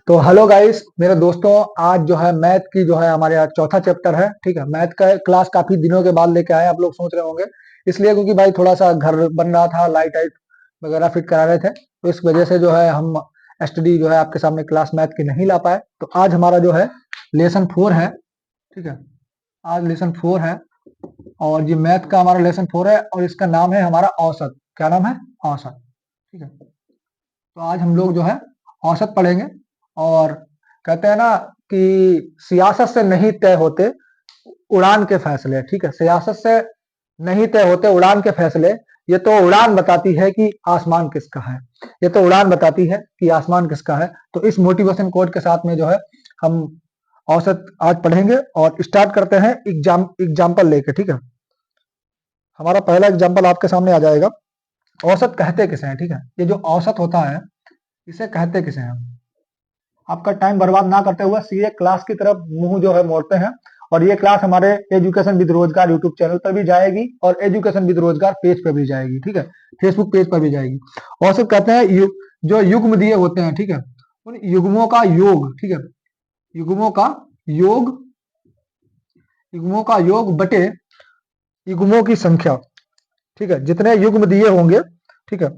तो hello guys मेरे दोस्तों, आज जो है मैथ की जो है हमारे आज चौथा चैप्टर है। ठीक है, मैथ का क्लास काफी दिनों के बाद लेके आए, आप लोग सोच रहे होंगे इसलिए क्योंकि भाई थोड़ा सा घर बन रहा था, लाइट वाइट वगैरह फिट करा रहे थे, तो इस वजह से जो है हम स्टडी जो है आपके सामने क्लास मैथ की नहीं ला पाए। तो आज हमारा जो है लेसन 4 है। ठीक है, आज लेसन 4 है और ये मैथ का हमारा लेसन 4 है और इसका नाम है हमारा औसत। क्या नाम है? औसत। ठीक है, तो आज हम लोग जो है औसत पढ़ेंगे। और कहते हैं ना कि सियासत से नहीं तय होते उड़ान के फैसले। ठीक है, सियासत से नहीं तय होते उड़ान के फैसले। ये तो उड़ान बताती है कि आसमान किसका है। ये तो उड़ान बताती है कि आसमान किसका है। तो इस मोटिवेशन कोट के साथ में जो है हम औसत आज पढ़ेंगे और स्टार्ट करते हैं एग्जाम्पल लेके। ठीक है, हमारा पहला एग्जाम्पल आपके सामने आ जाएगा। औसत कहते किसे हैं? ठीक है, ये जो औसत होता है इसे कहते किसे हैं? आपका टाइम बर्बाद ना करते हुए सीधे क्लास की तरफ मुंह जो है मोड़ते हैं। और ये क्लास हमारे एजुकेशन विद रोजगार यूट्यूब चैनल पर भी जाएगी और एजुकेशन विद रोजगार पेज पर भी जाएगी। ठीक है, फेसबुक पेज पर भी जाएगी। औसत कहते हैं जो युग्म दिए होते हैं। ठीक है, उन युग्मों का योग। ठीक है, युग्मों का योग, युग्मों का योग बटे युग्मों की संख्या। ठीक है, जितने युग्म दिए होंगे, ठीक है,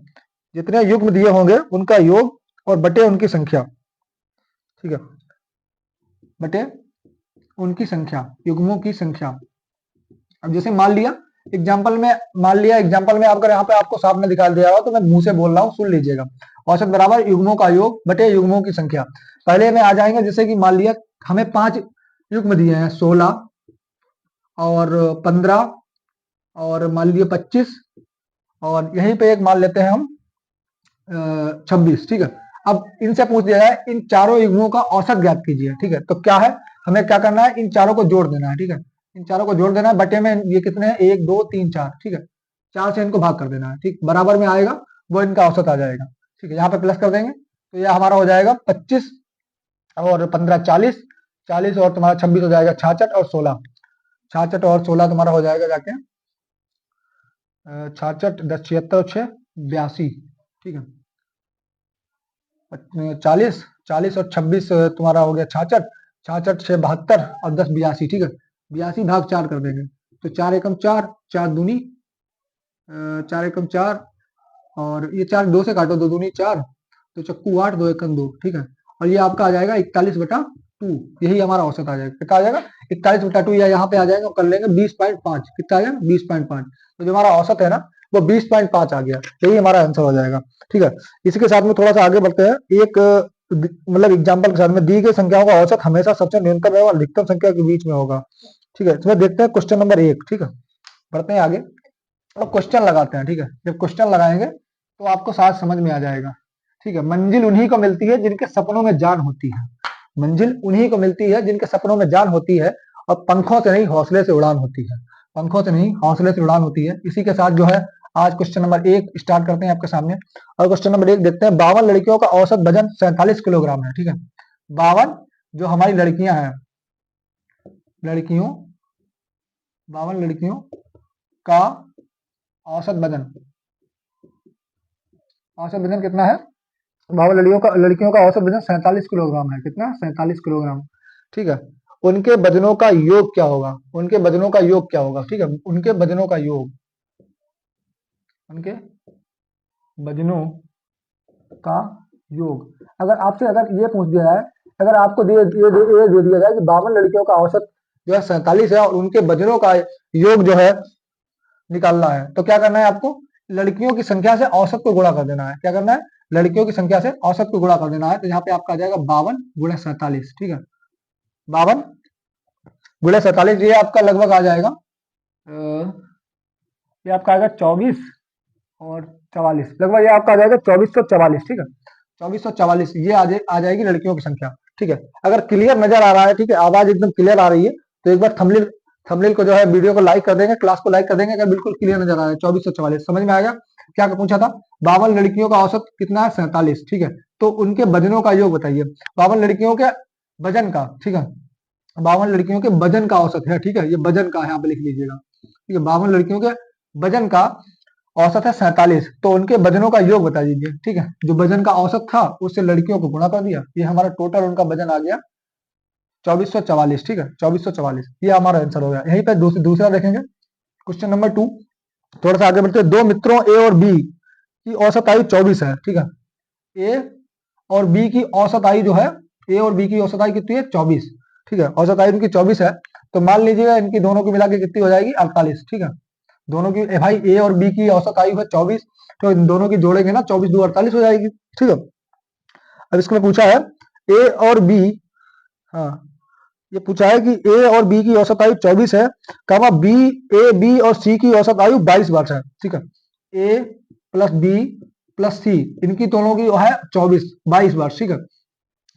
जितने युग्म दिए होंगे उनका योग और बटे उनकी संख्या। ठीक है, बटे उनकी संख्या, युग्मों की संख्या। अब जैसे मान लिया एग्जाम्पल में अगर यहाँ पे आपको सामने दिखाई दे रहा हो तो मैं मुंह से बोल रहा हूँ, सुन लीजिएगा। औसत बराबर युग्मों का योग बटे युग्मों की संख्या। पहले में आ जाएंगे, जैसे कि मान लिया हमें 5 युग्म दिए हैं, 16 और 15 और मान लीजिए 25 और यहीं पे एक मान लेते हैं हम 26। ठीक है, अब इनसे पूछ दिया जाए इन चारों युग्मों का औसत ज्ञात कीजिए। ठीक है, तो क्या है, हमें क्या करना है, इन चारों को जोड़ देना है। ठीक है, इन चारों को जोड़ देना है, बटे में ये कितने हैं, 1 2 3 4। ठीक है, 4 से इनको भाग कर देना है। ठीक, बराबर में आएगा वो इनका औसत आ जाएगा। ठीक है, यहाँ पे प्लस कर देंगे तो ये हमारा हो जाएगा 25 और 15 40, 40 और तुम्हारा 26 हो जाएगा 66 और 16, 66 और 16 तुम्हारा हो जाएगा जाके 66 10 76 6 82। ठीक है, 40 40 और 26 तुम्हारा हो गया 66, 66 6 72 और 10 82। ठीक है, 82 भाग 4 कर देंगे तो 4 एकम 4, 4 दूनी 4 एकम 4 और ये 4 2 से काटो, 2 दूनी 4 तो चक्कू 8, 2 एकम 2। ठीक है, और ये आपका आ जाएगा 41/2। यही हमारा औसत आ जाएगा। कितना आ जाएगा? 41/2 या यहाँ पे आ जाएगा, कर लेंगे 20.5। कितना आ जाएगा? 20.5। तो जो हमारा औसत है ना वो 20.5 आ गया, यही हमारा आंसर हो जाएगा। ठीक है, इसी के साथ में थोड़ा सा आगे बढ़ते हैं। एक मतलब एग्जाम्पल के साथ में दी गई संख्याओं का औसत हमेशा सबसे न्यूनतम एवं अधिकतम संख्या के बीच में होगा। ठीक है, इसमें देखते हैं क्वेश्चन नंबर 1। ठीक है, बढ़ते हैं आगे और क्वेश्चन लगाते हैं। ठीक है, जब क्वेश्चन लगाएंगे तो आपको साथ समझ में आ जाएगा। ठीक है, मंजिल उन्हीं को मिलती है जिनके सपनों में जान होती है। मंजिल उन्हीं को मिलती है जिनके सपनों में जान होती है और पंखों से नहीं हौसले से उड़ान होती है। पंखों से नहीं हौसले से उड़ान होती है। इसी के साथ जो है आज क्वेश्चन नंबर 1 स्टार्ट करते हैं आपके सामने। और क्वेश्चन नंबर 1 देखते हैं। 52 लड़कियों का औसत वजन 47 किलोग्राम है। ठीक है, 52 जो हमारी लड़कियां हैं, लड़कियों 52 लड़कियों का औसत वजन, औसत वजन कितना है? 52 लड़कियों का औसत वजन 47 किलोग्राम है। कितना? 47 किलोग्राम। ठीक है, उनके वजनों का योग क्या होगा? उनके वजनों का योग क्या होगा? ठीक है, उनके वजनों का योग, उनके वजनों का योग। अगर ये पूछ दिया जाए, अगर आपको दे दिया जाए कि 52 लड़कियों का औसत जो है 47 है और उनके वजनों का योग जो है निकालना है, तो क्या करना है आपको? लड़कियों की संख्या से औसत को गुणा कर देना है। क्या करना है? लड़कियों की संख्या से औसत को गुणा कर देना है। तो यहाँ पे आपका आ जाएगा 52 गुणा 47। ठीक है, 52 गुणा 47 ये आपका लगभग आ जाएगा ये आपका आएगा 24 और 44, लगभग ये आपका आ जाएगा 2444। ठीक है, 2444 ये आ जाएगी लड़कियों की संख्या। ठीक है, अगर क्लियर नजर आ रहा है, ठीक है, आवाज एकदम क्लियर आ रही है तो एक बार थंबनेल को जो है वीडियो को लाइक कर देंगे, क्लास को लाइक कर देंगे। अगर बिल्कुल क्लियर नजर आ रहा है 2444 समझ में आएगा। क्या पूछा था? 52 लड़कियों का औसत कितना है? 47। ठीक है, तो उनके वजनों का योग बताइए। 52 लड़कियों के वजन का, ठीक है, 52 लड़कियों के वजन का औसत है। ठीक है, ये वजन का यहाँ पे लिख लीजिएगा। ठीक है, 52 लड़कियों के वजन का औसत है 47, तो उनके वजनों का योग बता दीजिए। ठीक है, जो वजन का औसत था उससे लड़कियों को गुणा कर दिया, ये हमारा टोटल उनका वजन आ गया 2444। ठीक है, 2444 ये हमारा आंसर हो गया। यहीं पर दूसरा देखेंगे, क्वेश्चन नंबर 2। थोड़ा सा आगे बढ़ते हैं। दो मित्रों ए और बी की औसत आयु 24 है। ठीक है, ए और बी की औसत आयु जो है, ए और बी की औसत आयु कितनी है? 24। ठीक है, औसत आयु इनकी 24 है, तो मान लीजिएगा इनकी दोनों की मिला के कितनी हो जाएगी? 48। ठीक है, दोनों की भाई ए और बी की औसत आयु है 24, तो इन दोनों की जोड़ेंगे ना, 24 दो 48 हो जाएगी। ठीक है, अब इसमें पूछा है ए और बी, हाँ ये पूछा है कि ए और बी की औसत आयु 24 है, कमा बी, ए बी और सी की औसत आयु 22 वर्ष है। ठीक है, ए प्लस बी प्लस सी, इनकी दोनों की है 24 22 वर्ष। ठीक है,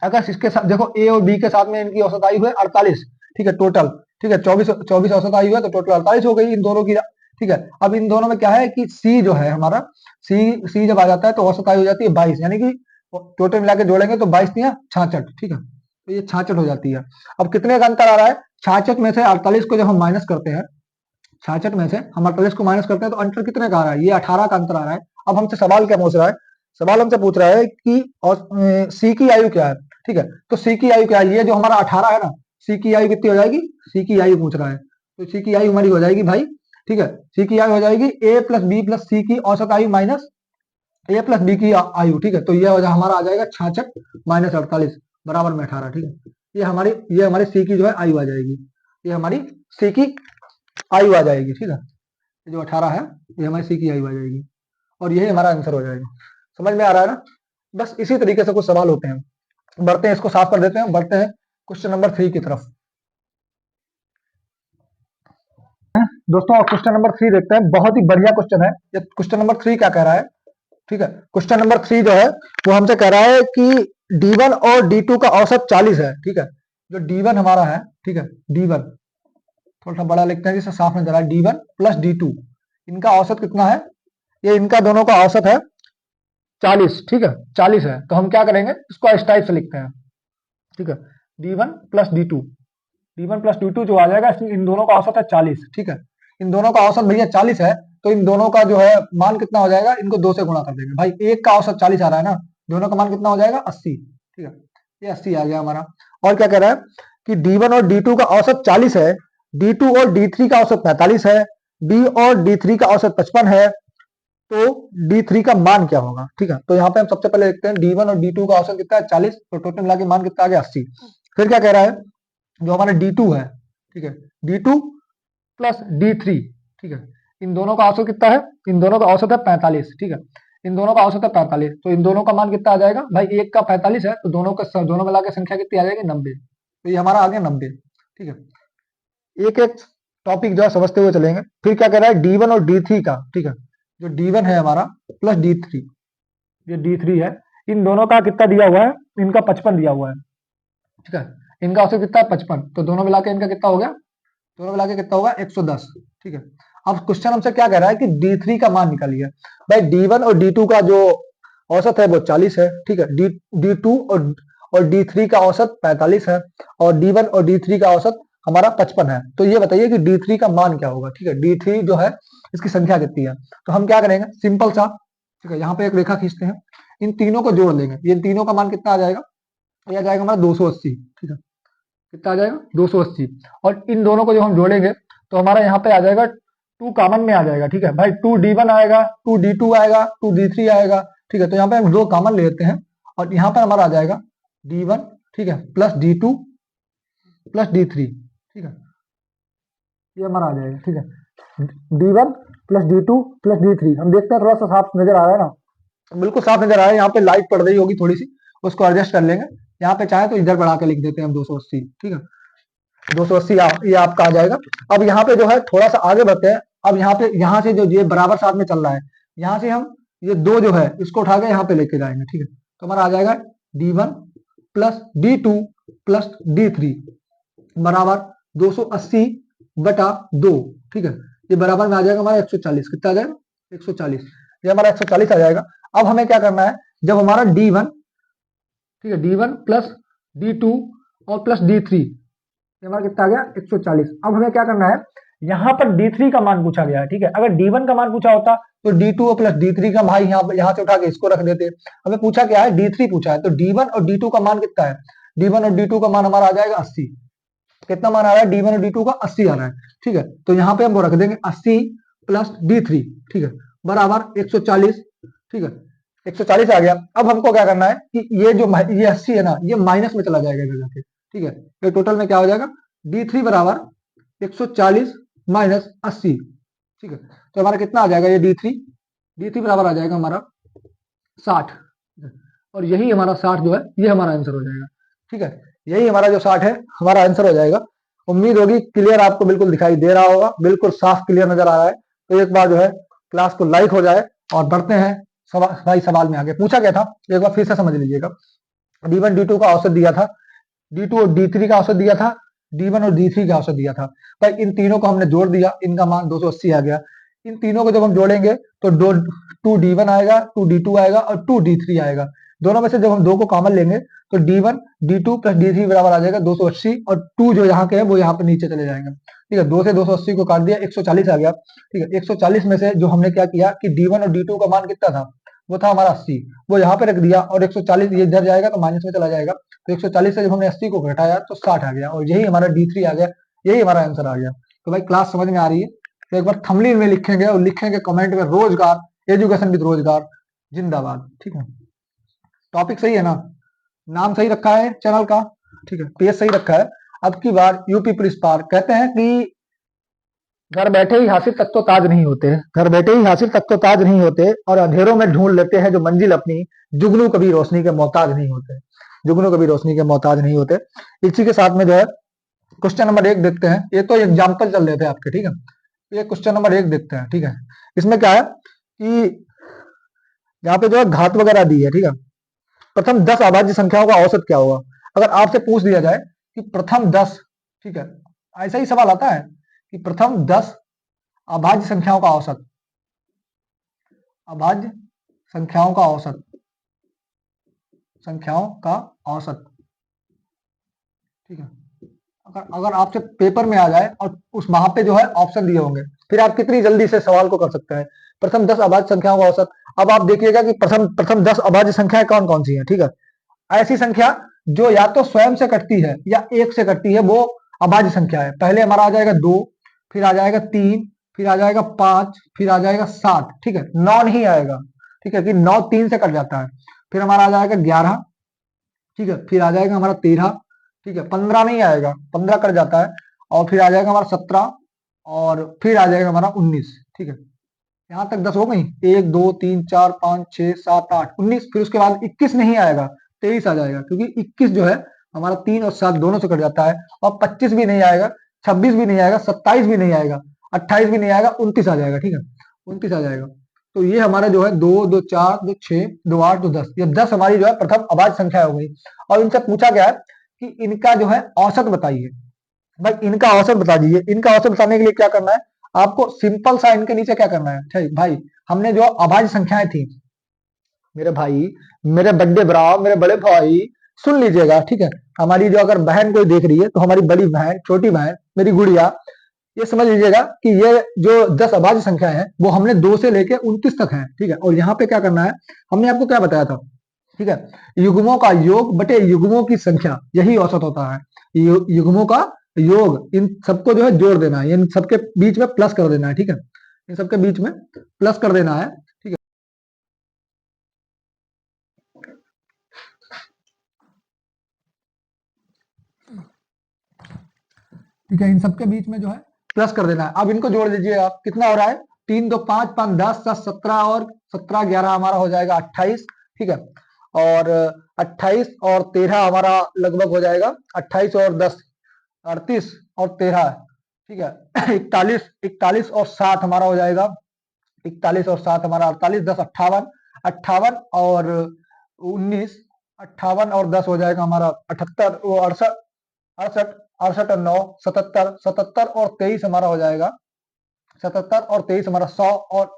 अगर इसके साथ देखो ए और बी के साथ में इनकी औसत आयु है 48। ठीक है, टोटल, ठीक है 24 24 औसत आयु है, तो टोटल 48 हो गई इन दोनों की। ठीक है, अब इन दोनों में क्या है कि सी जो है हमारा, सी जब आ जाता है तो औसत आयु हो जाती है 22, यानी कि टोटल मिला के जोड़ेंगे तो 22 दिया 66। ठीक है, तो ये 66 हो जाती है। अब कितने का अंतर आ रहा है? 66 में से 48 को जब हम माइनस करते हैं, 66 में से हम 48 को माइनस करते हैं तो अंतर कितने का आ रहा है? ये 18 का अंतर आ रहा है। अब हमसे सवाल क्या पूछ रहा है? सवाल हमसे पूछ रहा है कि और सी की आयु क्या है? ठीक है, तो सी की आयु क्या है? ये जो हमारा 18 है ना, सी की आयु कितनी हो जाएगी? सी की आयु पूछ रहा है, तो सी की आयु हमारी हो जाएगी भाई, ठीक है, सी की आयु हो जाएगी ए प्लस बी प्लस सी की औसत आयु माइनस ए प्लस बी की आयु। ठीक है, तो ये हमारा आ जाएगा 66 माइनस 48 बराबर में 18। ठीक है, ये हमारी सी की जो है आयु आ जाएगी, ये हमारी सी की आयु आ जाएगी। ठीक है, ये जो 18 है ये हमारी सी की आयु आ जाएगी, और यही हमारा आंसर हो जाएगा। समझ में आ रहा है ना? बस इसी तरीके से कुछ सवाल होते हैं। बढ़ते हैं, इसको साफ कर देते हैं, बढ़ते हैं क्वेश्चन नंबर 3 की तरफ। दोस्तों क्वेश्चन नंबर 3 देखते हैं, बहुत ही बढ़िया क्वेश्चन है ये। क्वेश्चन नंबर 3 क्या कह रहा है? ठीक है, क्वेश्चन नंबर 3 जो है वो हमसे कह रहा है कि D1 और D2 का औसत 40 है। ठीक है, जो D1 हमारा है, ठीक है, D1 थोड़ा सा बड़ा लिखते हैं जिससे साफ नजर आए, D1 प्लस D2 इनका औसत कितना है? ये इनका दोनों का औसत है 40। ठीक है, 40 है, तो हम क्या करेंगे, इसको इस टाइप से लिखते हैं। ठीक है, D1 plus D2, D1 plus D2 जो आ जाएगा, इन दोनों का औसत है 40। ठीक है, इन दोनों का औसत भैया 40 है, तो इन दोनों का जो है मान कितना हो जाएगा? इनको 2 से गुणा कर देंगे भाई, एक का औसत 40 आ रहा है ना, दोनों का मान कितना हो जाएगा? 80। ठीक है, ये 80 आ गया हमारा। और क्या कह रहा है कि D1 और D2 का औसत 40 है, D2 और D3 का औसत 45 है, D और D3 का औसत 55 है, तो D3 का मान क्या होगा? ठीक है, तो यहाँ पे हम सबसे पहले देखते हैं D1 और D2 का औसत कितना है? 40, तो टोटल मिला के मान कितना आ गया? 80। फिर क्या कह रहा है, जो हमारा D2 है, ठीक है, D2 प्लस D3, ठीक है, इन दोनों का औसत कितना है? इन दोनों का औसत है 45। ठीक है, इन दोनों का औसत है 45, तो इन दोनों का मान कितना आ जाएगा भाई? एक का 45 है, तो दोनों मिला के संख्या कितनी आ जाएगी? 90। तो ये हमारा आ गया 90। ठीक है, एक एक टॉपिक जो है समझते हुए चलेंगे। फिर क्या कह रहा है D1 और D3 का, ठीक है, जो D1 है हमारा प्लस D3, ये D3 है, इन दोनों का कितना दिया हुआ है? इनका 55 दिया हुआ है। ठीक है, इनका औसत कितना है? 55, तो दोनों मिला के इनका कितना हो गया? दोनों मिला के कितना होगा? 110। ठीक है, अब क्वेश्चन हमसे क्या कह रहा है कि D3 का मान निकालिए। भाई D1 और D2 का जो औसत है वो 40 है। ठीक है, D2 और D3 का औसत 45 है, और D1 और D3 का औसत हमारा 55 है। तो ये बताइए कि D3 का मान क्या होगा? ठीक है, D3 जो है इसकी संख्या कितनी है? तो हम क्या करेंगे, सिंपल सा, ठीक है, यहाँ पे एक रेखा खींचते हैं, इन तीनों को जोड़ लेंगे, ये तीनों का मान कितना आ जाएगा? ये आ जाएगा हमारा 280। ठीक है, कितना आ जाएगा? 280। और इन दोनों को जब हम जोड़ेंगे तो हमारा यहाँ पे आ जाएगा 2 कॉमन में आ जाएगा। ठीक है भाई, 2D1 आएगा, 2D2 आएगा, 2D3 आएगा। ठीक है, तो यहाँ पे हम 2 कॉमन ले लेते हैं, और यहाँ पर हमारा आ जाएगा D1, ठीक है, प्लस D2 प्लस D3। ठीक है, ये हमारा आ जाएगा। ठीक है, D1 plus D2 plus D3, हम देखते हैं थोड़ा सा साफ नजर आ रहा है ना? बिल्कुल साफ नजर आ रहा है। यहाँ पे लाइट पड़ रही होगी थोड़ी सी, उसको एडजस्ट कर लेंगे। यहाँ पे चाहे तो इधर बढ़ा के लिख देते हैं हम 280। ठीक है, 280 ये आपका आ जाएगा। अब यहाँ पे जो है थोड़ा सा आगे बढ़ते हैं। अब यहाँ पे, यहाँ से जो ये बराबर साथ में चल रहा है, यहाँ से हम ये 2 जो है इसको उठा के यहाँ पे लेके जाएंगे। ठीक है, तो हमारा आ जाएगा D1 plus D2 plus D3 बराबर 280 बटा 2। ठीक है, ये बराबर में आ जाएगा हमारा 140। कितना आ जाएगा? 140। ये हमारा 140 आ जाएगा। अब हमें क्या करना है, जब हमारा D1, ठीक है, D1 प्लस D2 और प्लस D3, ये हमारा कितना आ गया? 140। अब हमें क्या करना है, यहाँ पर D3 का मान पूछा गया है, ठीक है। अगर D1 का मान पूछा होता तो D2 प्लस D3 का भाई यहाँ से उठा के इसको रख देते। हमें पूछा क्या है, D3 पूछा है, तो D1 और D2 का मान कितना है, D1 और D2 का मान हमारा आ जाएगा 80। कितना मान आ रहा है, D1 और D2 का 80 आ रहा है, ठीक है। तो यहाँ पे हम वो रख देंगे 80 प्लस D3, ठीक है, बराबर 140, ठीक है। 140 आ गया। अब हमको क्या करना है कि ये 80 है ना, ये माइनस में चला जाएगा इधर जाके, ठीक है। तो टोटल में क्या हो जाएगा, D3 बराबर 140 माइनस 80, ठीक है। तो हमारा कितना आ जाएगा, ये D3 बराबर आ जाएगा हमारा 60, और यही हमारा 60 जो है ये हमारा आंसर हो जाएगा, ठीक है। यही हमारा जो 60 है हमारा आंसर हो जाएगा। उम्मीद होगी क्लियर आपको बिल्कुल दिखाई दे रहा होगा, बिल्कुल साफ क्लियर नजर आ रहा है। तो एक बार जो है क्लास को लाइक हो जाए और बढ़ते हैं भाई सवाल में आगे। पूछा क्या था एक बार फिर से समझ लीजिएगा। D1 D2 का औसत दिया था, D2 और D3 का औसत दिया था, D1 और D3 का औसत दिया था। भाई इन तीनों को हमने जोड़ दिया, इनका मान 280 आ गया। इन तीनों को जब हम जोड़ेंगे तो 2D1 आएगा, 2D2 आएगा और 2D3 आएगा। दोनों में से जब हम 2 को कॉमन लेंगे तो D1 D2 प्लस D3 बराबर आ जाएगा 280, और 2 जो यहाँ के है वो यहाँ पे नीचे चले जाएंगे, ठीक है। 2 से 280 को काट दिया, 140 आ गया, ठीक है। 140 में से जो हमने क्या किया कि D1 और D2 का मान कितना था, वो था हमारा 80, वो यहाँ पे रख दिया, और 140 ये इधर जाएगा तो माइनस में चला जाएगा। तो 140 से जब हमने 80 को घटाया तो 60 आ गया, और यही हमारा D3 आ गया, यही हमारा आंसर आ गया। तो भाई क्लास समझ में आ रही है, तो एक बार थंबनेल में लिखेंगे और लिखेंगे कमेंट में रोजगार, एजुकेशन विद रोजगार जिंदाबाद, ठीक है। टॉपिक सही है ना, नाम सही रखा है चैनल का, ठीक है, पेज सही रखा है। अब की बार यूपी पुलिस पार कहते हैं कि घर बैठे ही हासिल तक तो ताज नहीं होते, घर बैठे ही हासिल तक तो ताज नहीं होते, और अंधेरों में ढूंढ लेते हैं जो मंजिल अपनी, जुगनू कभी रोशनी के मोहताज नहीं होते, जुगनू कभी रोशनी के मोहताज नहीं होते। इसी के साथ में जो है क्वेश्चन नंबर 1 देखते हैं। ये तो एग्जाम्पल चल रहे थे आपके, ठीक है। ये क्वेश्चन नंबर 1 देखते हैं, ठीक है। इसमें क्या है कि यहाँ पे जो है घात वगैरह दी है, ठीक है। प्रथम 10 अभाज्य संख्याओं का औसत क्या होगा। अगर आपसे पूछ दिया जाए कि प्रथम 10, ठीक है, ऐसा ही सवाल आता है कि प्रथम 10 अभाज्य संख्याओं का औसत, अभाज्य संख्याओं का औसत, संख्याओं का औसत, ठीक है। अगर आपसे पेपर में आ जाए और उस वहां पे जो है ऑप्शन दिए होंगे, फिर आप कितनी जल्दी से सवाल को कर सकते हैं। प्रथम 10 अभाज्य संख्याओं का औसत। अब आप देखिएगा कि प्रथम 10 अभाज्य संख्याएं कौन कौन सी हैं, ठीक है। ऐसी संख्या जो या तो स्वयं से कटती है या एक से कटती है, वो अभाज्य संख्या है। पहले हमारा आ जाएगा 2, फिर आ जाएगा 3, फिर आ जाएगा 5, फिर आ जाएगा 7, ठीक है। 9 नहीं आएगा, ठीक है, कि 9 3 से कट जाता है। फिर हमारा आ जाएगा 11, ठीक है, फिर आ जाएगा हमारा 13, ठीक है, 15 नहीं आएगा, 15 कट जाता है, और फिर आ जाएगा हमारा 17, और फिर आ जाएगा हमारा 19, ठीक है। यहाँ तक 10 हो गई, 1 2 3 4 5 6 7 8 19, फिर उसके बाद 21 नहीं आएगा, 23 आ जाएगा, क्योंकि 21 जो है हमारा 3 और 7 दोनों से कट जाता है, और 25 भी नहीं आएगा, 26 भी नहीं आएगा, 27 भी नहीं आएगा, 28 भी नहीं आएगा, 29 आ जाएगा, ठीक है, 29 आ जाएगा। तो ये हमारा जो है 2 2 4 2 6 2 8 2 10, ये 10 हमारी जो है प्रथम अभाज्य संख्या हो गई। और इनसे पूछा गया है कि इनका जो है औसत बताइए। भाई इनका औसत बता दीजिए। इनका औसत बताने के लिए क्या करना है, आपको सिंपल सा इनके नीचे क्या करना है, ठीक भाई। हमने जो अभाज्य संख्याएं थी, मेरे भाई, मेरे बड़े ब्रा, मेरे बड़े भाई, सुन लीजिएगा, ठीक है। हमारी जो अगर बहन कोई देख रही है तो हमारी बड़ी बहन, छोटी बहन, मेरी गुड़िया, ये समझ लीजिएगा कि ये जो 10 अभाज्य संख्याएं हैं वो हमने 2 से लेके 29 तक है, ठीक है। और यहाँ पे क्या करना है, हमने आपको क्या बताया था, ठीक है, युग्मों का योग बटे युग्मों की संख्या, यही औसत होता है। युग्मों का योग, इन सबको जो है जोड़ देना है, इन सबके बीच में प्लस कर देना है, ठीक है, इन सबके बीच में प्लस कर देना है, ठीक है, ठीक है। इन सबके बीच में जो है प्लस कर देना है। अब इनको जोड़ दीजिए आप, कितना हो रहा है, 3 2 5 5 10 10 17, और 17 11 हमारा हो जाएगा 28, ठीक है। और 28 और 13 हमारा लगभग हो जाएगा 28 और 10 38 और 13, ठीक है। 41 41 और 7 हमारा हो जाएगा 41 और 7 हमारा 48, 10 58, 58 और 19, 58 और 10 हो जाएगा हमारा 78, वो 68, 68 68 और 9 77, 77 और 23 हमारा हो जाएगा 77 और 23 हमारा 100 और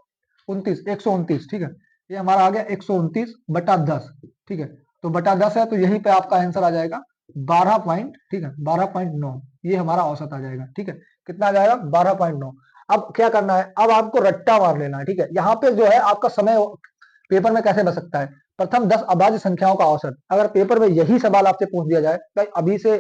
29 129, ठीक है। ये हमारा आ गया 129 बटा 10, ठीक है। तो बटा 10 है, तो यहीं पे आपका आंसर आ जाएगा 12 पॉइंट, ठीक है, 12.9, ये हमारा औसत आ जाएगा, ठीक है। कितना आ जाएगा 12.9। अब क्या करना है, अब आपको रट्टा मार लेना है, ठीक है। यहाँ पे जो है आपका समय पेपर में कैसे बच सकता है, प्रथम 10 अभाज्य संख्याओं का औसत। अगर पेपर में यही सवाल आपसे पूछ दिया जाए, भाई अभी से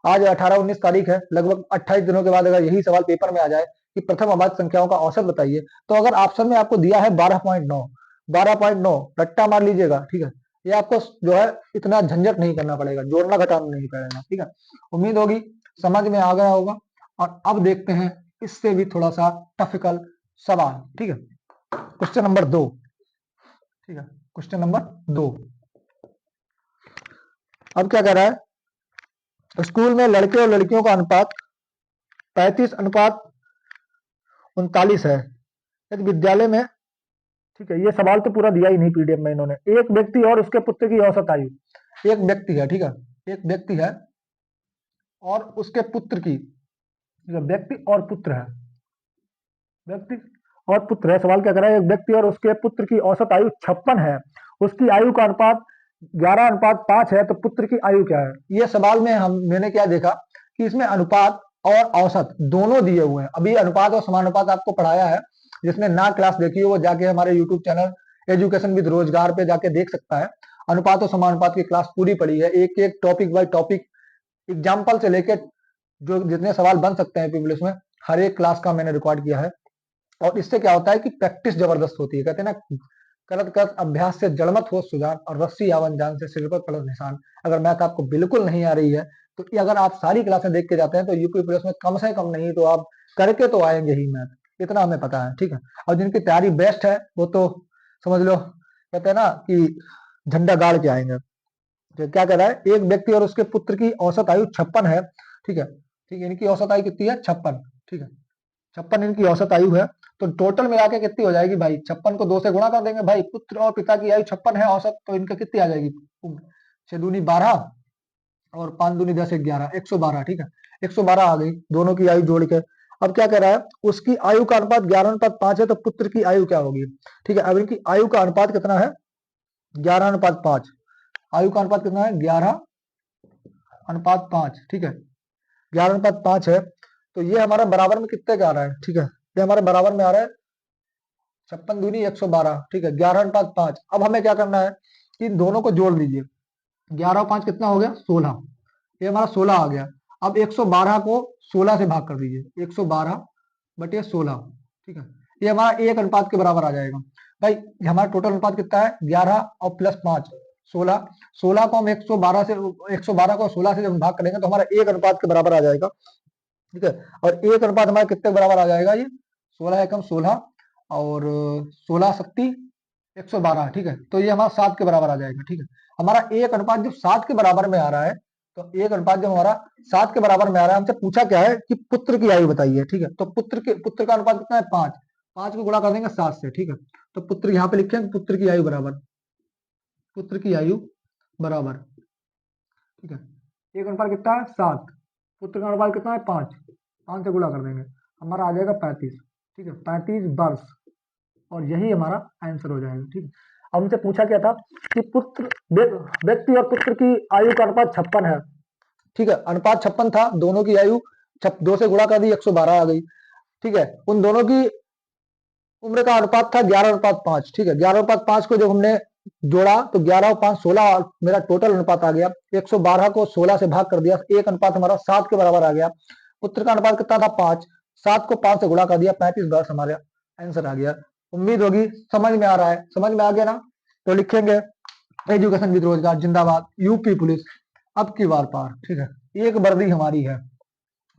आज 18-19 तारीख है, लगभग 28 दिनों के बाद अगर यही सवाल पेपर में आ जाए कि प्रथम अभाज्य संख्याओं का औसत बताइए, तो अगर ऑप्शन में आपको दिया है 12.9, 12.9 रट्टा मार लीजिएगा, ठीक है। ये आपको जो है इतना झंझट नहीं करना पड़ेगा, जोड़ना घटाना नहीं पड़ेगा, ठीक है। उम्मीद होगी समझ में आ गया होगा। और अब देखते हैं इससे भी थोड़ा सा टफिकल सवाल, ठीक है। क्वेश्चन नंबर 2, ठीक है। क्वेश्चन नंबर 2, अब क्या कह रहा है, स्कूल में लड़के और लड़कियों का अनुपात 35:39 है। यदि विद्यालय में, ठीक है, ये सवाल तो पूरा दिया ही नहीं पीडीएफ में इन्होंने। एक व्यक्ति और उसके पुत्र की औसत आयु, एक व्यक्ति है, ठीक है, एक व्यक्ति है और उसके पुत्र की, ठीक है, व्यक्ति और पुत्र है, व्यक्ति और पुत्र है। सवाल क्या कर रहा है, एक व्यक्ति और उसके पुत्र की औसत आयु 56 है, उसकी आयु का अनुपात 11:5 है, तो पुत्र की आयु क्या है। ये सवाल में मैंने क्या देखा कि इसमें अनुपात और औसत दोनों दिए हुए हैं। अभी अनुपात और समानुपात आपको पढ़ाया है, जिसने ना क्लास देखी हो वो जाके हमारे यूट्यूब चैनल एजुकेशन विद रोजगार पे जाके देख सकता है। अनुपात और समानुपात की क्लास पूरी पड़ी है, एक एक टॉपिक बाय टॉपिक एग्जाम्पल से लेके जो जितने सवाल बन सकते हैं इंग्लिश में, हर एक क्लास का मैंने रिकॉर्ड किया है। और इससे क्या होता है कि प्रैक्टिस जबरदस्त होती है। कहते हैं ना, करत करत अभ्यास से जड़मत हो सुजान, और रस्सी आवन जान से सिर पर पड़त निशान। अगर मैथ आपको बिल्कुल नहीं आ रही है, तो ये अगर आप सारी क्लासें देख के जाते हैं तो यूपी प्लस में कम से कम नहीं तो आप करके तो आएंगे ही मैथ, इतना हमें पता है, ठीक है। और जिनकी तैयारी बेस्ट है वो तो समझ लो, कहते हैं ना कि झंडा गाड़ के आएंगे। तो क्या कह रहा है, एक व्यक्ति और उसके पुत्र की औसत आयु 56 है, ठीक है, ठीक है, इनकी औसत आयु कितनी है 56, ठीक है, 56 इनकी औसत आयु है। तो टोटल मिला के कितनी हो जाएगी भाई, 56 को 2 से गुणा कर देंगे भाई, पुत्र और पिता की आयु 56 है औसत, तो इनका कितनी आ जाएगी, 6 दूनी 12 और 5 दूनी 10 11, 112, ठीक है, 112 आ गई दोनों की आयु जोड़ के। अब क्या कह रहा है, उसकी आयु का अनुपात 11:5 है, तो पुत्र की आयु क्या होगी, ठीक है। अब इनकी आयु का अनुपात कितना है, 11:5, आयु का अनुपात कितना है 11:5, ठीक है, 11:5 है। तो ये हमारा बराबर में कितने का आ रहा है, ठीक है, ये हमारे बराबर में आ रहा है 56 दूनी 112, ठीक है, 11:5। अब हमें क्या करना है कि इन दोनों को जोड़ दीजिए, 11 और 5 कितना हो गया 16, ये हमारा 16 आ गया। अब 112 को 16 से भाग कर दीजिए, 112/16, ठीक है, ये हमारा 1 अनुपात के बराबर आ जाएगा। भाई हमारा टोटल अनुपात कितना है 11 और प्लस 5 16, 16 को हम 112 से 112 को 16 से जब हम भाग करेंगे तो हमारा 1 अनुपात के बराबर आ जाएगा, ठीक है। और 1 अनुपात हमारा कितने के बराबर आ जाएगा, ये 16 एकम 16 और 16 शक्ति 112, ठीक है, तो ये हमारा 7 के बराबर आ जाएगा, ठीक है। हमारा 1 अनुपात जब 7 के बराबर में आ रहा है, तो 1 अनुपात जब हमारा 7 के बराबर में आ रहा है, हमसे पूछा क्या है कि पुत्र की आयु बताइए, ठीक है। तो पुत्र का अनुपात कितना है 5, 5 को गुणा कर देंगे 7 से, ठीक है। तो पुत्र यहाँ पे लिखेंगे पुत्र की आयु बराबर, पुत्र की आयु बराबर, ठीक है, 1 अनुपात कितना है 7, पुत्र का अनुपात कितना है 5, 5 से गुणा कर देंगे, हमारा आ जाएगा 35, ठीक है, 35 वर्ष, और यही हमारा आंसर हो जाएगा, ठीक है। अब हमसे पूछा क्या था कि पुत्र व्यक्ति और पुत्र की आयु का अनुपात 56 है, ठीक है, अनुपात 56 था, दोनों की आयु 2 से गुणा कर दी 112 आ गई, ठीक है। उन दोनों की उम्र का अनुपात था 11:5, ठीक है, 11:5 को जब हमने जोड़ा तो 11 और 5 16, मेरा टोटल अनुपात आ गया। 112 को 16 से भाग कर दिया, 1 अनुपात हमारा 7 के बराबर आ गया। पुत्र का अनुपात कितना था 5, 7 को 5 से गुणा कर दिया, 35 वर्ष हमारा आंसर आ गया। उम्मीद होगी समझ में आ रहा है, समझ में आ गया ना, तो लिखेंगे एजुकेशन विद रोजगार जिंदाबाद, यूपी पुलिस अब की बार पार, ठीक है। एक वर्दी हमारी है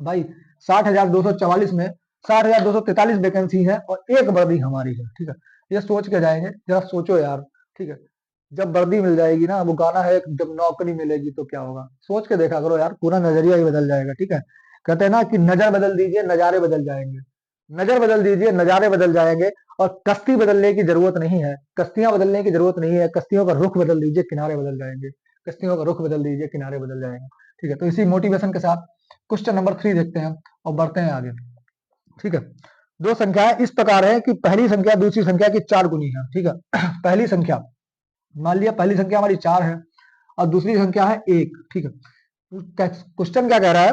भाई, 60,244 में 60,243 वैकेंसी है और एक वर्दी हमारी है, ठीक है। ये सोच के जाएंगे, जरा सोचो यार, ठीक है। जब वर्दी मिल जाएगी ना, वो गाना है जब नौकरी मिलेगी तो क्या होगा, सोच के देखा करो यार, पूरा नजरिया ही बदल जाएगा, ठीक है। कहते हैं ना कि नजर बदल दीजिए नजारे बदल जाएंगे, नजर बदल दीजिए नजारे बदल जाएंगे। और कश्ती बदलने की जरूरत नहीं है, कश्तियां बदलने की जरूरत नहीं है, कश्तियों का रुख बदल दीजिए किनारे बदल जाएंगे, कश्तियों का रुख बदल दीजिए किनारे बदल जाएंगे, ठीक है। तो इसी मोटिवेशन के साथ क्वेश्चन नंबर 3 देखते हैं और बढ़ते हैं आगे, ठीक है। दो संख्याएं इस प्रकार है कि पहली संख्या दूसरी संख्या की 4 गुनी है, ठीक है। पहली संख्या, मान लिया पहली संख्या हमारी 4 है और दूसरी संख्या है 1, ठीक है। क्वेश्चन क्या कह रहा है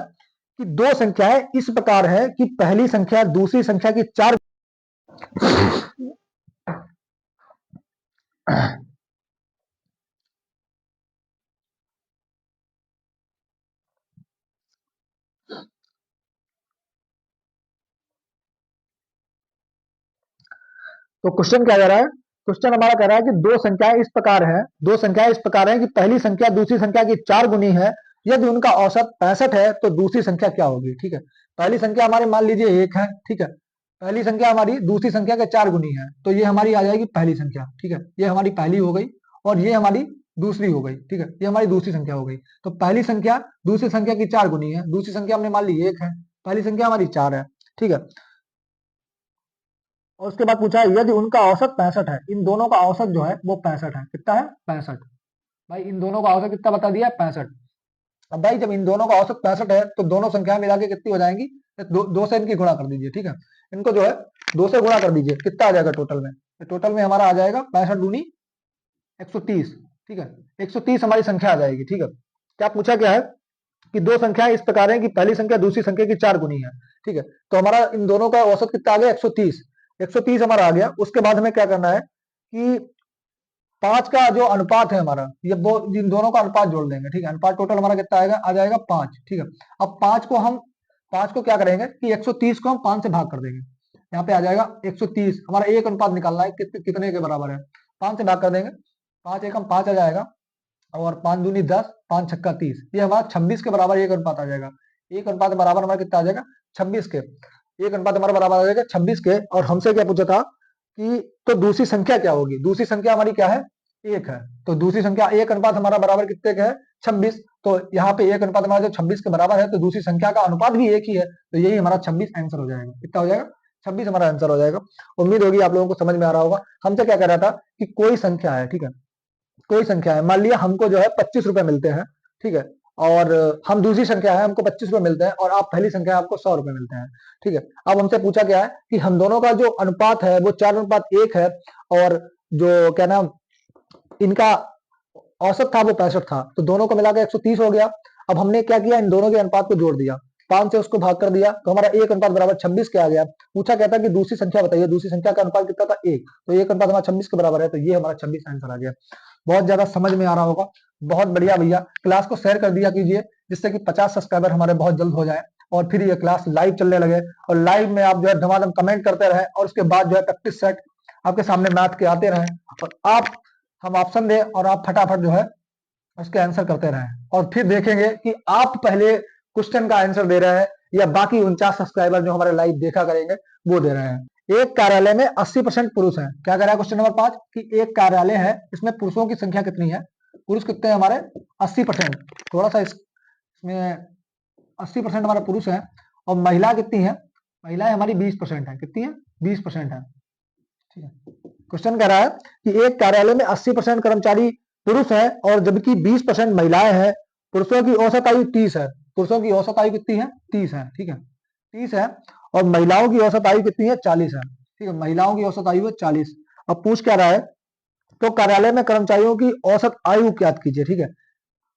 कि दो संख्याएं इस प्रकार है कि पहली संख्या दूसरी संख्या की 4। तो क्वेश्चन क्या कह रहा है? क्वेश्चन हमारा कह रहा है कि दो संख्याएं इस प्रकार है कि पहली संख्या दूसरी संख्या की 4 गुनी है। यदि उनका औसत 65 है तो दूसरी संख्या क्या होगी? ठीक है, पहली संख्या हमारी मान लीजिए 1 है, ठीक है, पहली संख्या हमारी दूसरी संख्या के 4 गुनी है, तो ये हमारी आ जाएगी पहली संख्या, ठीक है, ये हमारी पहली हो गई और ये हमारी दूसरी हो गई, ठीक है, ये हमारी दूसरी संख्या हो गई। तो पहली संख्या दूसरी संख्या की 4 गुनी है, दूसरी संख्या हमने मान ली 1 है, पहली संख्या हमारी 4 है, ठीक है। और उसके बाद पूछा है यदि उनका औसत 65 है, इन दोनों का औसत जो है वो 65 है, कितना है? 65। भाई इन दोनों का औसत कितना बता दिया? 65। अब भाई जब इन दोनों का औसत 65 है तो दोनों संख्याएं मिला के कितनी हो जाएंगी? दो से इनकी गुणा कर दीजिए, ठीक है, इनको जो है 2 से गुणा कर दीजिए, कितना आ जाएगा टोटल में? तो टोटल में हमारा आ जाएगा 65 दूनी 130, ठीक है, 130 हमारी संख्या आ जाएगी, ठीक है। क्या पूछा गया है कि दो संख्याएं इस प्रकार है कि पहली संख्या दूसरी संख्या की 4 गुनी है, ठीक है, तो हमारा इन दोनों का औसत कितना आ गया? 130। 130 हमारा आ गया। उसके बाद हमें क्या करना है कि 5 का जो अनुपात है हमारा, ये वो इन दोनों का अनुपात जोड़ देंगे, ठीक है, अनुपात टोटल हमारा कितना आएगा? आ जाएगा 5, ठीक है। अब 5 को क्या करेंगे कि 130 को हम 5 से भाग कर देंगे, यहाँ पे आ जाएगा 130। हमारा एक अनुपात निकालना है कितने के बराबर है? 5 से भाग कर देंगे, 5 एकम 5 आ जाएगा और 5 दूनी 10, 5 छक्का 30, ये हमारा 26 के बराबर एक अनुपात आ जाएगा। एक अनुपात बराबर हमारा कितना आ जाएगा? 26 के। एक अनुपात हमारा बराबर आ जाएगा 26 के। और हमसे क्या पूछा था कि तो दूसरी संख्या क्या होगी? दूसरी संख्या हमारी क्या है? 1 है। तो दूसरी संख्या एक अनुपात हमारा बराबर कितने का है? 26। तो यहाँ पे एक अनुपात हमारा जो 26 के बराबर है तो दूसरी संख्या का अनुपात भी एक ही है, तो यही हमारा 26 आंसर हो जाएगा। कितना हो जाएगा? 26 हमारा आंसर हो जाएगा। उम्मीद होगी आप लोगों को समझ में आ रहा होगा। हमसे क्या कह रहा था कि कोई संख्या है, ठीक है, कोई संख्या है, मान लिया हमको जो है 25 रुपए मिलते हैं, ठीक है, और हम दूसरी संख्या है हमको 25 रुपए मिलते हैं और आप पहली संख्या है आपको 100 रुपए मिलते हैं, ठीक है। अब हमसे पूछा गया है कि हम दोनों का जो अनुपात है वो 4:1 है और जो क्या नाम इनका औसत था वो 65 था, तो दोनों को मिलाकर 130 हो गया। अब हमने क्या किया? इन दोनों के अनुपात को जोड़ दिया, 5 से उसको भाग कर दिया, तो हमारा एक अनुपात बराबर 26 के आ गया। पूछा कहता कि दूसरी संख्या बताइए, दूसरी संख्या का अनुपात कितना था? 1, तो एक अनुपात हमारा 26 के बराबर है, तो ये हमारा 26 आंसर आ गया। बहुत ज्यादा समझ में आ रहा होगा। बहुत बढ़िया भैया, क्लास को शेयर कर दिया कीजिए जिससे कि 50 सब्सक्राइबर हमारे बहुत जल्द हो जाए और फिर ये क्लास लाइव चलने लगे और लाइव में आप जो है धमाधम कमेंट करते रहे और उसके बाद जो है प्रैक्टिस सेट आपके सामने मैथ के आते रहे और आप हम ऑप्शन दें और आप फटाफट जो है उसके आंसर करते रहें और फिर देखेंगे कि आप पहले क्वेश्चन का आंसर दे रहे हैं या बाकी 49 सब्सक्राइबर जो हमारे लाइव देखा करेंगे वो दे रहे हैं। एक कार्यालय में 80% पुरुष हैं। क्या कह रहा है क्वेश्चन नंबर 5 कि एक कार्यालय है, इसमें पुरुषों की संख्या कितनी है? पुरुष कितने हैं हमारे? 80%। थोड़ा सा इसमें 80% हमारे पुरुष हैं और महिला कितनी है? महिलाएं हमारी 20% है। कितनी है? 20% है, ठीक है। क्वेश्चन कह रहा है कि एक कार्यालय में 80% कर्मचारी पुरुष हैं और जबकि 20% महिलाएं हैं। पुरुषों की औसत आयु 30 है। पुरुषों की औसत आयु कितनी है? 30 है, ठीक है, 30 है। और महिलाओं की औसत आयु कितनी है? 40 है, ठीक है, महिलाओं की औसत आयु है 40। अब पूछ क्या रहा है? तो कार्यालय में कर्मचारियों की औसत आयु ज्ञात कीजिए, ठीक है,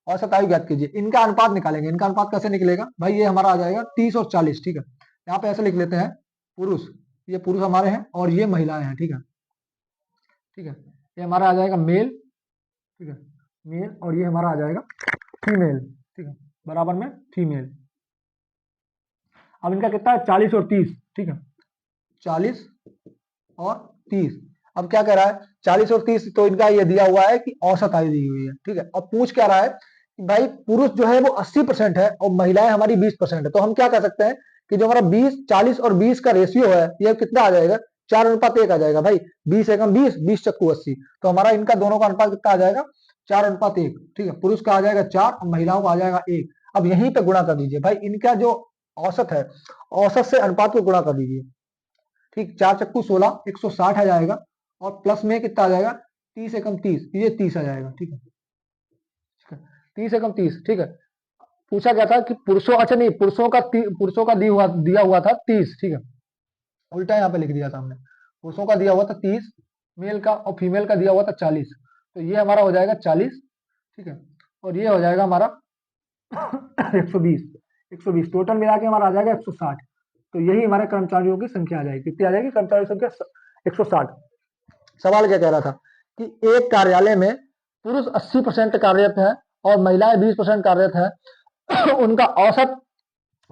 औसत आयु ज्ञात कीजिए। इनका अनुपात निकालेंगे। इनका अनुपात कैसे निकलेगा भाई? ये हमारा आ जाएगा 30 और 40, ठीक है। यहाँ पे ऐसे लिख लेते हैं, पुरुष, ये पुरुष हमारे हैं और ये महिलाएं हैं, ठीक है, ठीक है, ये हमारा आ जाएगा मेल, ठीक है, मेल, और ये हमारा आ जाएगा फीमेल, ठीक है, बराबर में फीमेल। अब इनका कितना है? 40 और 30, ठीक है, 40 और 30। अब क्या कह रहा है? 40 और 30, तो इनका ये दिया हुआ है कि औसत आयु दी हुई है, ठीक है। अब पूछ क्या रहा है कि भाई पुरुष जो है वो 80% है और महिलाएं हमारी 20% है, तो हम क्या कर सकते हैं कि जो हमारा 40 और 20 का रेशियो है ये कितना आ जाएगा? 4:1 आ जाएगा भाई। 20 एकम 20, 20 चक्कू 80, तो हमारा इनका दोनों का अनुपात कितना आ जाएगा? 4:1, ठीक है। पुरुष का आ जाएगा 4 और महिलाओं का आ जाएगा 1। अब यहीं पे गुणा कर दीजिए भाई, इनका जो औसत है, औसत से अनुपात को गुणा कर दीजिए, ठीक, 4 चक्कू 16, 160 आ जाएगा और प्लस में कितना आ जाएगा? 30 एकम 30, ये 30 आ जाएगा, ठीक है, ठीक है, 30 एकम 30, ठीक है। पूछा गया था कि पुरुषों, अच्छा नहीं, पुरुषों का दिया हुआ था 30, ठीक है, उल्टा यहाँ पे लिख दिया था हमने। पुरुषों का दिया हुआ था 30, मेल का और फीमेल का दिया हुआ था 40, तो ये हमारा हो जाएगा 40, ठीक है, और ये हो जाएगा हमारा 120। 120 टोटल मिला के हमारा आ जाएगा 160। तो यही हमारे कर्मचारियों की संख्या आ जाएगी। कितनी आ जाएगी कर्मचारियों की संख्या? 160। सवाल क्या कह रहा था कि एक कार्यालय में पुरुष 80% कार्यरत है और महिलाएं 20% कार्यरत है। उनका औसत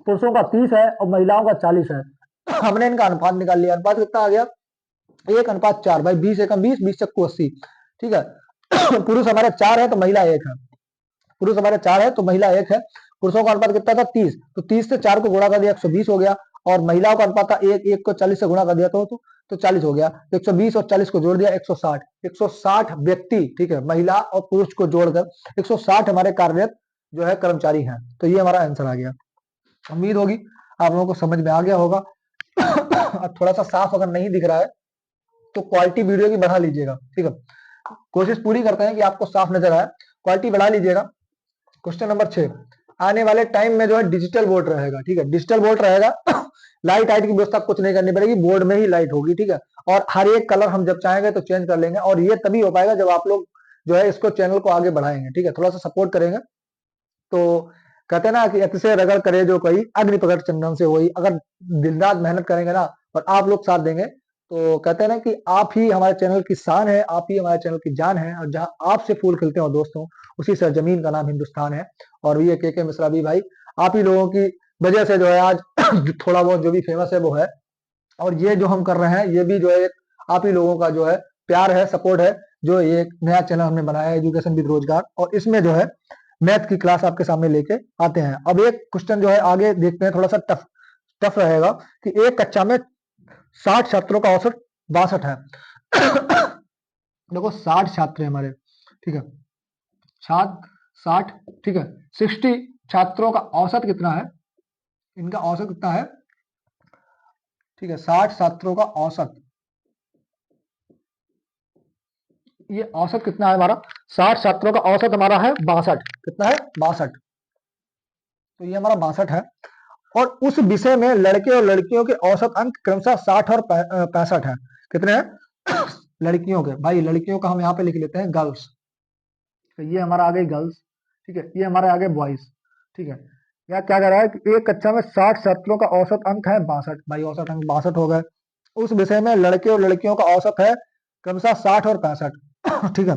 पुरुषों का 30 है और महिलाओं का 40 है। हमने इनका अनुपात निकाल लिया। अनुपात कितना आ गया? 1:4। भाई 20 एकम 20, 20 चक्कू 80। ठीक है। पुरुष हमारे 4 है तो महिला 1 है। पुरुष हमारे 4 है तो महिला 1 है। पुरुषों का अनुपात कितना था? 30। तो 30 से 4 को गुणा कर दिया 120 हो गया। और महिलाओं का अनुपात था 1 को 40 से गुणा कर दिया तो 40 हो गया। 120 और 40 को जोड़ दिया 160। 160 व्यक्ति, ठीक है, महिला और पुरुष को जोड़कर 160 हमारे कार्यरत जो है कर्मचारी हैं। तो ये हमारा आंसर आ गया। उम्मीद होगी आप लोगों को समझ में आ गया होगा। थोड़ा सा साफ अगर नहीं दिख रहा है तो क्वालिटी वीडियो की बढ़ा लीजिएगा। ठीक है, कोशिश पूरी करते हैं कि आपको साफ नजर आए। क्वालिटी बढ़ा लीजिएगा। क्वेश्चन नंबर 6, आने वाले टाइम में जो है डिजिटल बोर्ड रहेगा। ठीक है, डिजिटल बोर्ड रहेगा। लाइट की व्यवस्था कुछ नहीं करनी पड़ेगी, बोर्ड में ही लाइट होगी। ठीक है, और हर एक कलर हम जब चाहेंगे तो चेंज कर लेंगे। और ये तभी हो पाएगा जब आप लोग जो है इसको चैनल को आगे बढ़ाएंगे। ठीक है, थोड़ा सा सपोर्ट करेंगे। तो कहते हैं ना कि अतिशय रगड़ करे जो कोई अग्नि प्रकट चंदन से वही। अगर दिन रात मेहनत करेंगे ना और आप लोग साथ देंगे तो कहते हैं ना कि आप ही हमारे चैनल की शान है, आप ही हमारे चैनल की जान है। और जहां आपसे फूल खिलते हो दोस्तों, उसी सरजमीन का नाम हिंदुस्तान है। और ये के मिश्रा भी भाई आप ही लोगों की वजह से जो है आज थोड़ा बहुत जो भी फेमस है वो है। और ये जो हम कर रहे हैं ये भी जो है आप ही लोगों का जो है प्यार है, सपोर्ट है। जो ये एक नया चैनल हमने बनाया है एजुकेशन विद रोजगार, और इसमें जो है मैथ की क्लास आपके सामने लेके आते हैं। अब एक क्वेश्चन जो है आगे देखते हैं, थोड़ा सा टफ टफ रहेगा कि एक कक्षा में 60 छात्रों का औसत 62 है। देखो 60 छात्र हैं हमारे। ठीक है, छात्र 60। ठीक है, 60 छात्रों का औसत कितना है? इनका औसत कितना है? ठीक है, 60 छात्रों का औसत, ये औसत कितना है हमारा? 60 छात्रों का औसत हमारा है 62। कितना है? 62। तो ये हमारा 62 है। और उस विषय में लड़के और लड़कियों के औसत अंक क्रमशः 60 और 65 है। कितने हैं? लड़कियों के, भाई लड़कियों का हम यहाँ पे लिख लेते हैं गर्ल्स। तो ये हमारा आ गई गर्ल्स। ठीक है, ये हमारे आगे बॉयज। ठीक है, यहाँ क्या कह रहा है कि एक कक्षा में 60 छात्रों का औसत अंक है 62। भाई औसत अंक 62 हो गए। उस विषय में लड़के और लड़कियों का औसत है क्रमशः 60 और 65। ठीक है,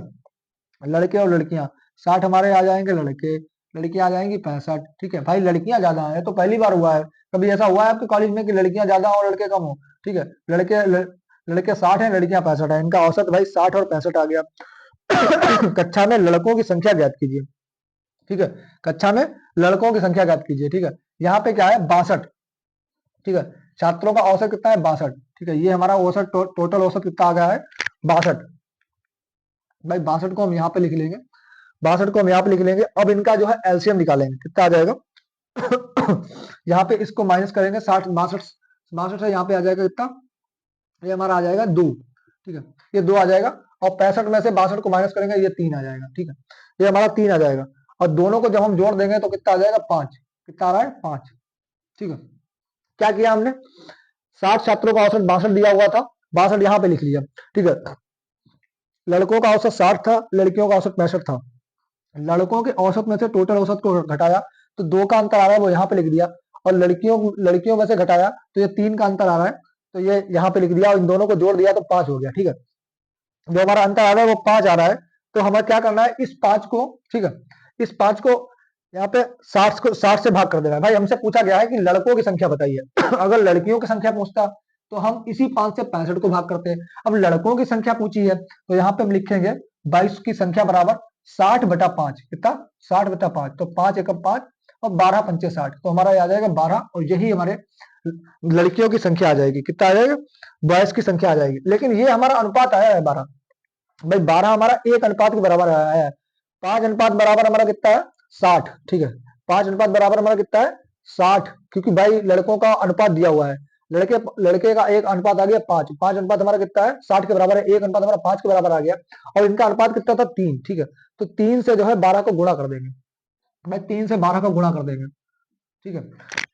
लड़के और लड़कियां 60 हमारे आ जाएंगे, लड़के लड़कियां आ जाएंगी 65। ठीक है, भाई लड़कियां ज्यादा है तो पहली बार हुआ है। कभी ऐसा हुआ है आपके कॉलेज में कि लड़कियां ज्यादा और लड़के कम हो? ठीक है, लड़के 60 है, लड़कियां 65 है। इनका औसत भाई 60 और 65 आ गया। कक्षा में लड़कों की संख्या ज्ञात कीजिए। ठीक है, कक्षा में लड़कों की संख्या ज्ञात कीजिए। ठीक है, यहाँ पे क्या है? 62। ठीक है, छात्रों का औसत कितना है? 62। ठीक है, ये हमारा औसत टोटल औसत कितना आ गया है? 62। भाई 62 को हम यहाँ पे लिख लेंगे। 62 को हम यहाँ पे लिख लेंगे। अब इनका जो है एलसीएम निकालेंगे, कितना आ जाएगा? यहाँ पे इसको माइनस करेंगे 60 62 62 से यहाँ पे आ जाएगा कितना? ये हमारा आ जाएगा 2। ठीक है, ये 2 आ जाएगा। और 65 में से 62 को माइनस करेंगे, ये 3 आ जाएगा। ठीक है, ये हमारा 3 आ जाएगा। और दोनों को जब हम जोड़ देंगे तो कितना आ जाएगा? 5। कितना आ रहा है? 5। ठीक है, क्या किया हमने? 60 छात्रों का औसत 62 दिया हुआ था, 62 यहाँ पे लिख लिया। ठीक है, लड़कों का औसत 60 था, लड़कियों का औसत 65 था। लड़कों के औसत में से टोटल औसत को घटाया तो 2 का अंतर आ रहा है, वो यहाँ पे लिख दिया। और लड़कियों में से घटाया तो ये 3 का अंतर आ रहा है, तो ये यहाँ पे लिख दिया। और इन दोनों को जोड़ दिया तो 5 हो गया। ठीक है, जो हमारा अंतर आ रहा है वो 5 आ रहा है। तो हमें क्या करना है? इस 5 को, ठीक है, इस 5 को यहाँ पे 60 से भाग कर देना है। भाई हमसे पूछा गया है कि लड़कों की संख्या बताइए। अगर लड़कियों की संख्या पूछता तो हम इसी 5 से 65 को भाग करते हैं। अब लड़कों की संख्या पूछी है तो यहाँ पे हम लिखेंगे 22 की संख्या बराबर 60/5। कितना? 60/5। तो 5 एकम 5 और 12 पंचे 60, तो हमारा आ जाएगा 12। और यही हमारे लड़कियों की संख्या आ जाएगी। कितना आ जाएगा? 22 की संख्या आ जाएगी। लेकिन ये हमारा अनुपात आया है 12। भाई 12 हमारा 1 अनुपात के बराबर आया है। 5 अनुपात बराबर हमारा कितना है? 60। ठीक है, 5 अनुपात बराबर हमारा कितना है? 60। क्योंकि भाई लड़कों का अनुपात दिया हुआ है। लड़के लड़के का एक अनुपात आ गया 5। 5 अनुपात हमारा कितना है? 60 के बराबर है। एक अनुपात हमारा 5 के बराबर आ गया। और इनका अनुपात कितना था? 3। ठीक है, तो 3 से जो है 12 को गुणा कर देंगे। भाई 3 से 12 का गुणा कर देंगे। ठीक है,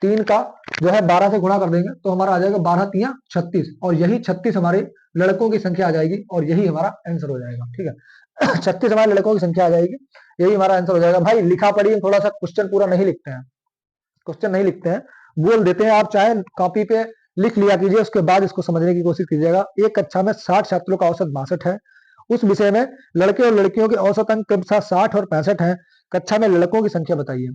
3 का जो है 12 से गुणा कर देंगे तो हमारा आ जाएगा 12 तिया 36। और यही 36 हमारे लड़कों की संख्या आ जाएगी और यही हमारा आंसर हो जाएगा। ठीक है, 36 हमारे लड़कों की संख्या आ जाएगी, यही हमारा आंसर हो जाएगा। भाई लिखा पढ़ी हम थोड़ा सा क्वेश्चन पूरा नहीं लिखते हैं, क्वेश्चन नहीं लिखते हैं, बोल देते हैं। आप चाहे कॉपी पे लिख लिया कीजिए, उसके बाद इसको समझने की कोशिश कीजिएगा। एक कक्षा में 60 छात्रों का औसत 62 है। उस विषय में लड़के और लड़कियों के औसत अंक क्रमशः 60 और 65 हैं। कक्षा में लड़कों की संख्या बताइए।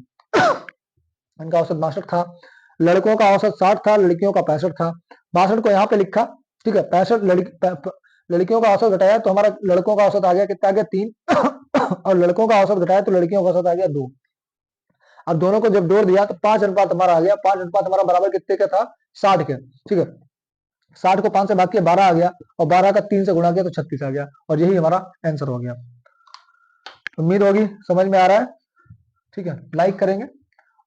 इनका औसत 62 था, लड़कों का औसत 60 था, लड़कियों का 65 था। 62 को यहाँ पे लिखा, ठीक है। 65 लड़कियों का औसत घटाया तो हमारा लड़कों का औसत आ गया, कितना आ गया 3 और लड़कों का औसत घटाया तो लड़कियों का औसत आ गया 2। अब दोनों को जब जोड़ दिया तो 5 अनुपात हमारा आ गया। 5 अनुपात हमारा बराबर कितने का था, 60 के, ठीक है। 60 को 5 से भाग किया 12 आ गया, और 12 का 3 से गुणा किया तो 36 आ गया, और यही हमारा आंसर हो गया। उम्मीद होगी समझ में आ रहा है, ठीक है। लाइक करेंगे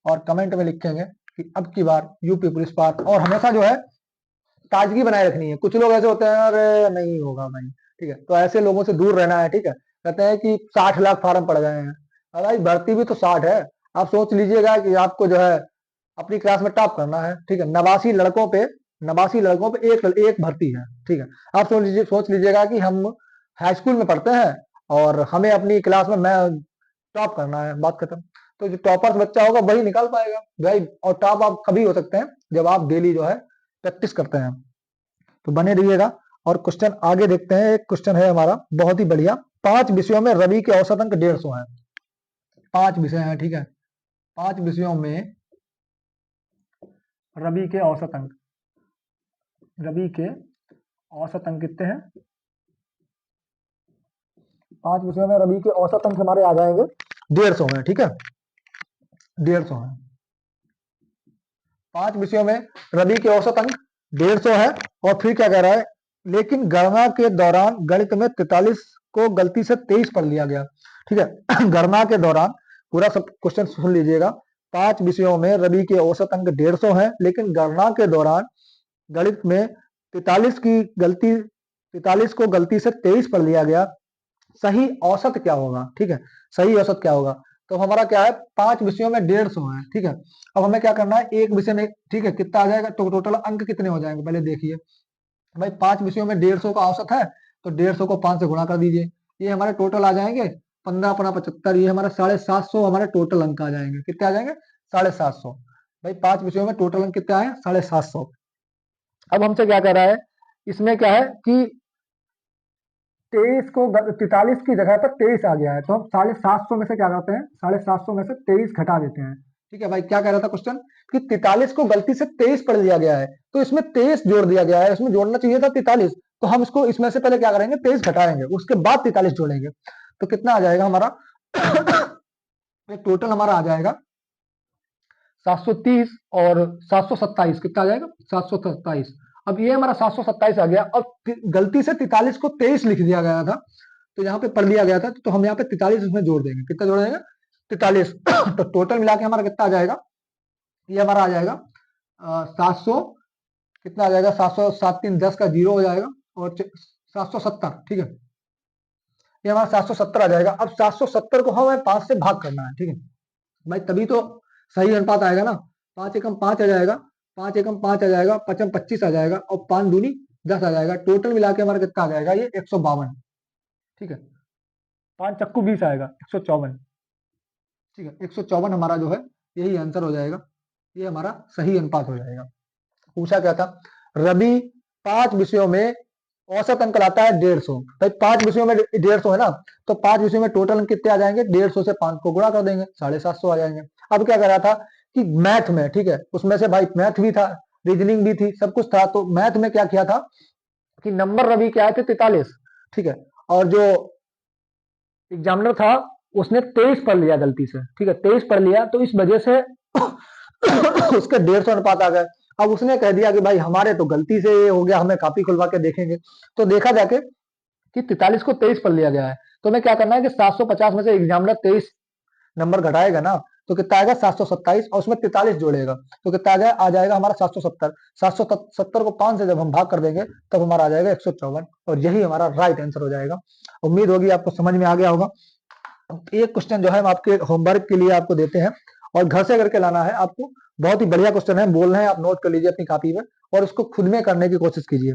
और कमेंट में लिखेंगे कि अब की बार यूपी पुलिस पार, और हमेशा जो है ताजगी बनाए रखनी है। कुछ लोग ऐसे होते हैं, अरे नहीं होगा भाई, ठीक है, तो ऐसे लोगों से दूर रहना है, ठीक है। कहते हैं कि 60 लाख फार्म पड़ गए हैं, अरे भाई भर्ती भी तो 60 है। आप सोच लीजिएगा कि आपको जो है अपनी क्लास में टॉप करना है, ठीक है। 89 लड़कों पे एक भर्ती है, ठीक है। आप सोच लीजिएगा कि हम हाई स्कूल में पढ़ते हैं और हमें अपनी क्लास में मैं टॉप करना है, बात खत्म। तो जो टॉपर बच्चा होगा वही निकाल पाएगा भाई। और टॉप आप कभी हो सकते हैं जब आप डेली जो है प्रैक्टिस करते हैं। तो बने रहिएगा और क्वेश्चन आगे देखते हैं। एक क्वेश्चन है हमारा बहुत ही बढ़िया। 5 विषयों में रवि के औसत अंक 150 है। 5 विषय हैं, ठीक है। 5 विषयों में रवि के औसत अंक, रवि के औसत अंक कितने हैं? 5 विषयों में रवि के औसत अंक हमारे आ जाएंगे 150 में, ठीक है। 150 है। 5 विषयों में रवि के औसत अंक 150 है। और फिर क्या कह रहा है, लेकिन गणना के दौरान गणित में 43 को गलती से 23 पढ़ लिया गया, ठीक है। गणना के दौरान, पूरा सब क्वेश्चन सुन लीजिएगा। 5 विषयों में रवि के औसत अंक 150 है, लेकिन गणना के दौरान गणित में 43 को गलती से 23 पढ़ लिया गया। सही औसत क्या होगा, ठीक है। सही औसत क्या होगा? तो हमारा क्या है, 5 विषयों में 150 है, ठीक है। अब हमें क्या करना है, एक विषय में, ठीक है, कितना आ जाएगा, तो टोटल अंक कितने हो जाएंगे पहले देखिए भाई। 5 विषयों में 150 का औसत है, तो 150 को 5 से गुणा कर दीजिए, ये हमारे टोटल आ जाएंगे 15×5 = 75। ये हमारा 750 हमारे टोटल अंक आ जाएंगे। कितने आ जाएंगे? 750 भाई। 5 विषयों में टोटल अंक कितना है? 750। अब हमसे क्या कह रहा है, इसमें क्या है कि 43 की जगह पर 23 आ गया है, तो हम 750 में से क्या करते हैं, 750 में से 23 घटा देते हैं, ठीक है भाई। क्या कह रहा था क्वेश्चन कि 43 को गलती से 23 पढ़ लिया गया है, तो इसमें 23 जोड़ दिया गया है। इसमें जोड़ना चाहिए था 43, तो हम इसको इसमें से पहले क्या करेंगे, 23 घटाएंगे, उसके बाद 43 जोड़ेंगे। तो कितना आ जाएगा हमारा टोटल हमारा आ जाएगा 730 और 727। कितना आ जाएगा? 727। अब ये हमारा 727 आ गया, और गलती से 43 को 23 लिख दिया गया था, तो यहाँ पे पढ़ लिया गया था, तो हम यहाँ पे 43 उसमें जोड़ देंगे। कितना जोड़ेंगे? 43। तो टोटल मिला के हमारा कितना आ जाएगा, ये हमारा आ जाएगा 700, कितना आ जाएगा, 700, 7×3 = 10 का 0 हो जाएगा, और 770, ठीक है। ये हमारा 770 आ जाएगा। अब 770 को हमें 5 से भाग करना है, ठीक है भाई, तभी तो सही अनुपात आएगा ना। 5 एकम 5 आ जाएगा, 5 एकम 5 आ जाएगा, 5 25 आ जाएगा, और 5 दूनी 10 आ जाएगा। टोटल मिला के हमारा कितना आ जाएगा, ये 152, ठीक है। 5 चक्कू 20 आएगा, 154, ठीक है। 154 हमारा जो है यही आंसर हो जाएगा, ये हमारा सही अनुपात हो जाएगा। पूछा क्या था, रवि 5 विषयों में औसत अंक लाता है 150 भाई। 5 विषयों में 150 है ना, तो 5 विषयों में टोटल अंक कितने आ जाएंगे, 150 से 5 को गुणा कर देंगे, 750 आ जाएंगे। अब क्या कर रहा था कि मैथ में, ठीक है, उसमें से भाई मैथ भी था, रीजनिंग भी थी, सब कुछ था। तो मैथ में क्या किया था कि नंबर रवि के आए थे 43, ठीक है, और जो एग्जामिनर था उसने 23 पढ़ लिया गलती से, ठीक है, 23 पढ़ लिया, तो इस वजह से उसके 150 अनुपात आ गए। अब उसने कह दिया कि भाई हमारे तो गलती से ये हो गया, हमें कॉपी खुलवा के देखेंगे। तो देखा जाके कि 43 को 23 पढ़ लिया गया है, तो हमें क्या करना है कि 750 में से एग्जामिनर 23 नंबर घटाएगा ना, तो कितना आएगा 727, और उसमें 43 जोड़ेगा, तो कितना आ जाएगा हमारा 770। 770 को 5 से जब हम भाग कर देंगे तब हमारा आ जाएगा 154, और यही हमारा राइट आंसर हो जाएगा। उम्मीद होगी आपको समझ में आ गया होगा। एक क्वेश्चन जो है हम आपके होमवर्क के लिए आपको देते हैं, और घर से करके लाना है आपको। बहुत ही बढ़िया क्वेश्चन है, बोल रहे हैं, आप नोट कर लीजिए अपनी कॉपी में, और उसको खुद में करने की कोशिश कीजिए।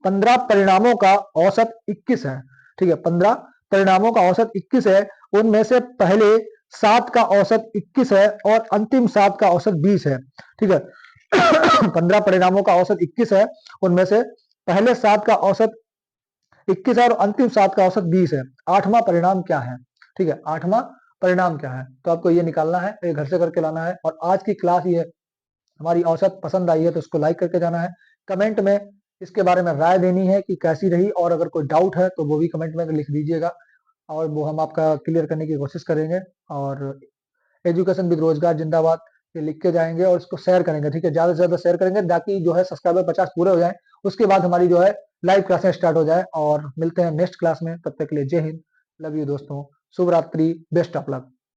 15 परिणामों का औसत 21 है, ठीक है। 15 परिणामों का औसत 21 है। उनमें से पहले 7 का औसत 21 है और अंतिम 7 का औसत 20 है। ठीक है। 15 परिणामों का औसत 21 है, उनमें से पहले 7 का औसत 21 है और अंतिम 7 का औसत 20 है। 8वां परिणाम क्या है? ठीक है, 8वां परिणाम क्या है? तो आपको ये निकालना है, ये घर से करके लाना है। और आज की क्लास ये हमारी औसत पसंद आई है तो इसको लाइक करके जाना है। कमेंट में इसके बारे में राय देनी है कि कैसी रही, और अगर कोई डाउट है तो वो भी कमेंट में लिख दीजिएगा और वो हम आपका क्लियर करने की कोशिश करेंगे। और एजुकेशन विद रोजगार जिंदाबाद ये लिख के जाएंगे और इसको शेयर करेंगे। ठीक है, ज्यादा से ज्यादा शेयर करेंगे ताकि जो है सब्सक्राइबर 50 पूरे हो जाए, उसके बाद हमारी जो है लाइव क्लासें स्टार्ट हो जाए। और मिलते हैं नेक्स्ट क्लास में, तब तक के लिए जय हिंद, लव यू दोस्तों, शुभ रात्रि, बेस्ट ऑफ लक।